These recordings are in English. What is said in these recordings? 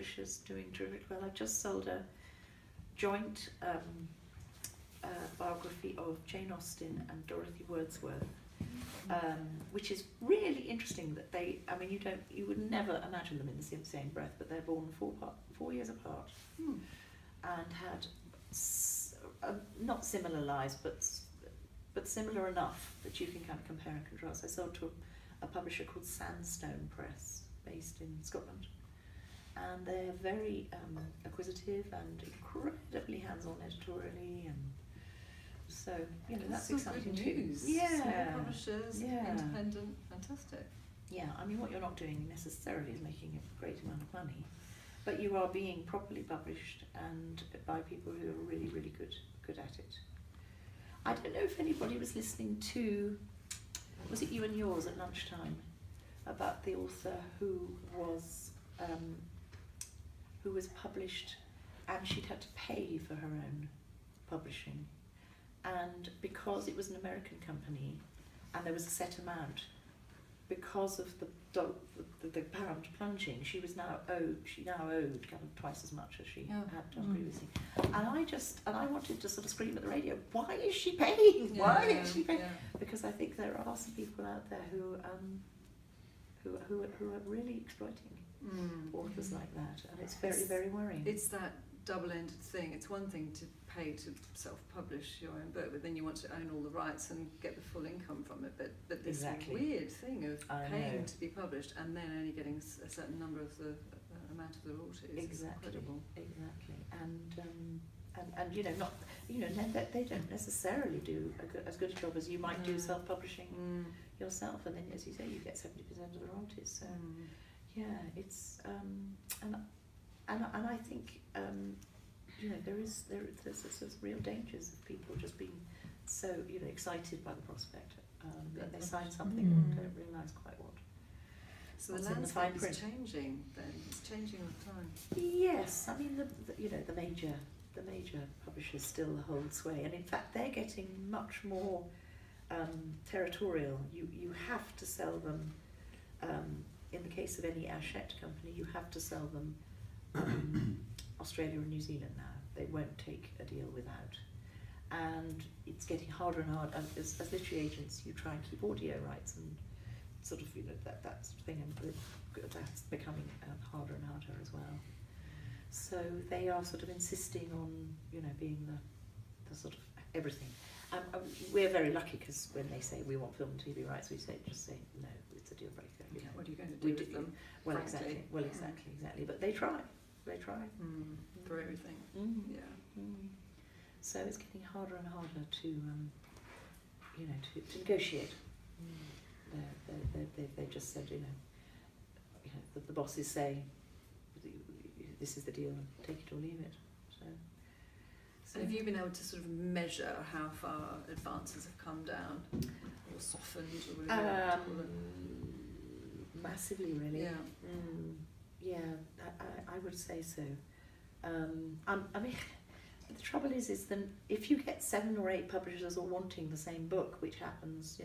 publishers doing terrific well. I've just sold a joint biography of Jane Austen and Dorothy Wordsworth, which is really interesting that you would never imagine them in the same breath, but they're born 4 years apart and had not similar lives, but similar enough that you can kind of compare and contrast. I sold to a publisher called Sandstone Press, based in Scotland, and they're very acquisitive and incredibly hands-on editorially, and so that's exciting too. Small publishers, independent, fantastic. Yeah, I mean, what you're not doing necessarily is making a great amount of money, but you are being properly published and by people who are really, really good at it. I don't know if anybody was listening to, was it You and Yours at lunchtime, about the author who was published, and she'd had to pay for her own publishing, and because it was an American company and there was a set amount, because of the pound plunging, she now owed kind of twice as much as she had done previously. And I wanted to sort of scream at the radio, why is she paying? Why is she paying? Because I think there are some people out there who are really exploiting authors like that, and it's very, very worrying. It's that double-ended thing. It's one thing to pay to self-publish your own book, but then you want to own all the rights and get the full income from it. But this weird thing of paying to be published and then only getting a certain number of the amount of the royalties is incredible. Exactly, and they don't necessarily do as good a job as you might do self-publishing yourself, and then, as you say, you get 70% of the royalties. So it's and I think there's real dangers of people just being so excited by the prospect that they sign something and don't realise quite what. So the landscape is changing. Then it's changing all the time. Yes, I mean the major publishers still hold sway, and in fact they're getting much more territorial. You have to sell them. In the case of any Hachette company, you have to sell them Australia and New Zealand now. They won't take a deal without. And it's getting harder and harder. As literary agents, you try and keep audio rights and sort of, that sort of thing, and that's becoming harder and harder as well. So they are sort of insisting on, being the sort of everything. We're very lucky because when they say we want film and TV rights, we just say no, it's a deal breaker. What are you going to do with them? Well, frankly. Exactly. But they try. For everything. So it's getting harder and harder to negotiate. They just said, the bosses say, this is the deal, and take it or leave it. So have you been able to sort of measure how far advances have come down or softened or whatever? Massively, really. I would say so. I mean, the trouble is that if you get 7 or 8 publishers all wanting the same book, which happens,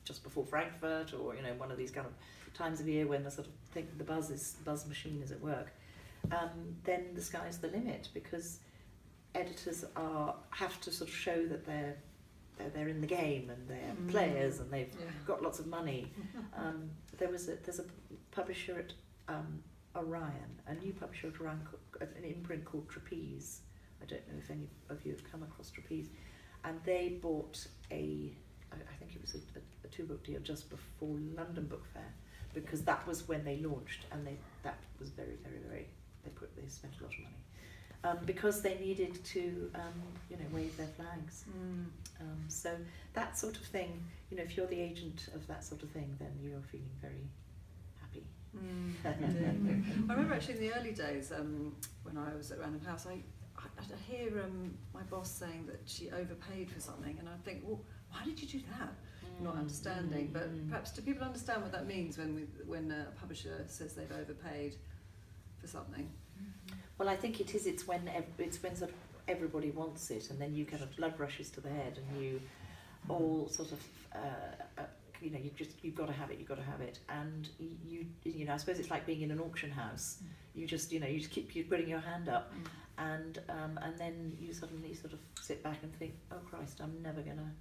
just before Frankfurt, or one of these kind of times of year when the sort of the buzz machine is at work, then the sky's the limit, because editors have to sort of show that they're in the game and they're players and they've got lots of money. There's a publisher at Orion, a new publisher at Orion, an imprint called Trapeze. I don't know if any of you have come across Trapeze, and they bought I think it was a 2-book deal just before London Book Fair, because that was when they launched, and that was very, very, very. They spent a lot of money. Because they needed to, wave their flags. So that sort of thing, if you're the agent of that sort of thing, then you're feeling very happy. I remember actually in the early days, when I was at Random House, I hear my boss saying that she overpaid for something, and I think, well, why did you do that? Not understanding, but perhaps do people understand what that means when a publisher says they've overpaid for something? Well, I think it is. It's when sort of everybody wants it, and then you kind of blood rushes to the head, and you all sort of you know, you've got to have it, and you know, I suppose it's like being in an auction house. You just keep putting your hand up, and then you suddenly sort of sit back and think, oh Christ, I'm never gonna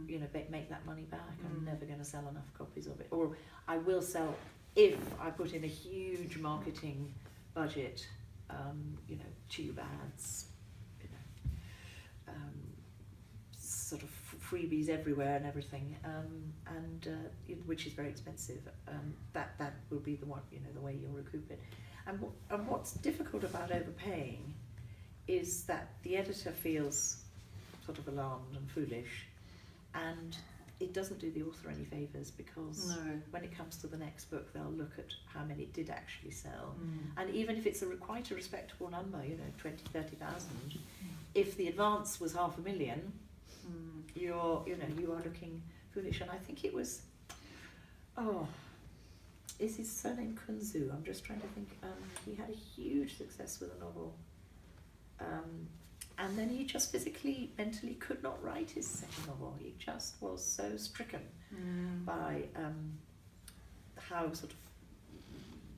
you know, make that money back. I'm never gonna sell enough copies of it, or I will sell if I put in a huge marketing budget, you know, tube ads, you know, sort of freebies everywhere and everything, which is very expensive. That will be the one, you know, the way you'll recoup it. And what's difficult about overpaying is that the editor feels sort of alarmed and foolish, and it doesn't do the author any favours, because when it comes to the next book, they'll look at how many it did actually sell, and even if it's quite a respectable number, you know, 20,000-30,000, if the advance was 500,000, you are looking foolish. And I think it was, is his surname Kunzu? I'm just trying to think. He had a huge success with a novel, and then he just physically, mentally could not write his second novel. He just was so stricken by how sort of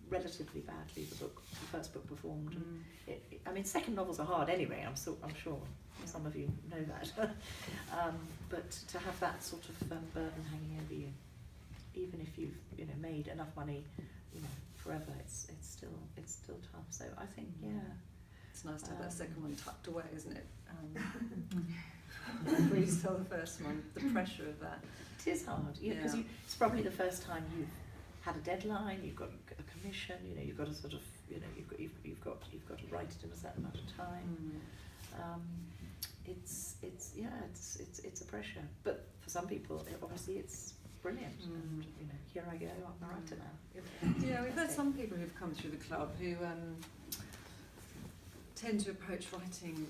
relatively badly the first book performed. I mean, second novels are hard anyway. I'm sure some of you know that. But to have that sort of burden hanging over you, even if you've, you know, made enough money, you know, forever, it's still tough. So I think, it's nice to have that second one tucked away, isn't it? Before you sell the first one, the pressure of that. It is hard, because it's probably the first time you've had a deadline, you've got a commission, you know, you've got to sort of, you know, you've got to write it in a certain amount of time. It's a pressure, but for some people, obviously, it's brilliant. And, you know, here I go, I'm a writer now. Yeah, we've had some people who've come through the club who tend to approach writing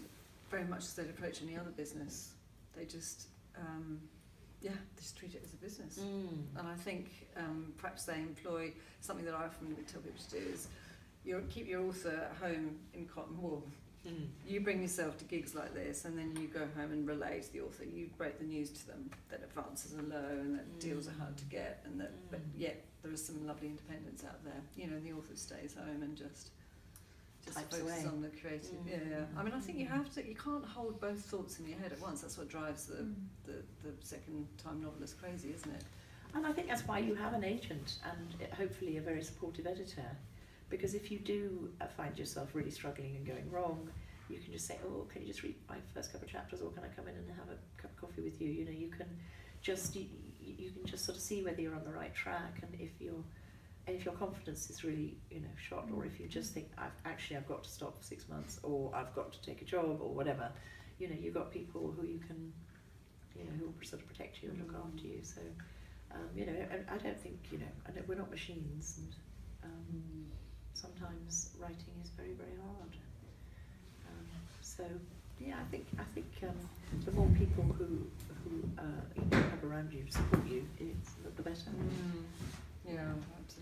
very much as they'd approach any other business. They just, just treat it as a business. And I think perhaps they employ something that I often tell people to do is keep your author at home in cotton wool. You bring yourself to gigs like this, and then you go home and relay to the author. You break the news to them that advances are low and that deals are hard to get, and that, but yet there is some lovely independence out there. You know, and the author stays home and just focuses on the creative. I mean, I think you can't hold both thoughts in your head at once. That's what drives the second time novelist crazy, isn't it? And I think that's why you have an agent and hopefully a very supportive editor. Because if you do find yourself really struggling and going wrong, you can just say, oh, can you just read my first couple of chapters, or can I come in and have a cup of coffee with you? You know, you can just sort of see whether you're on the right track, and if your confidence is really, you know, shot, or if you just think, I've got to stop for 6 months, or I've got to take a job, or whatever, you know, you've got people who you can, you know, who will sort of protect you and look after you. So, you know, I don't think, you know, we're not machines, and sometimes writing is very, very hard. So yeah, I think the more people who you have around you to support you, the better. Yeah, absolutely.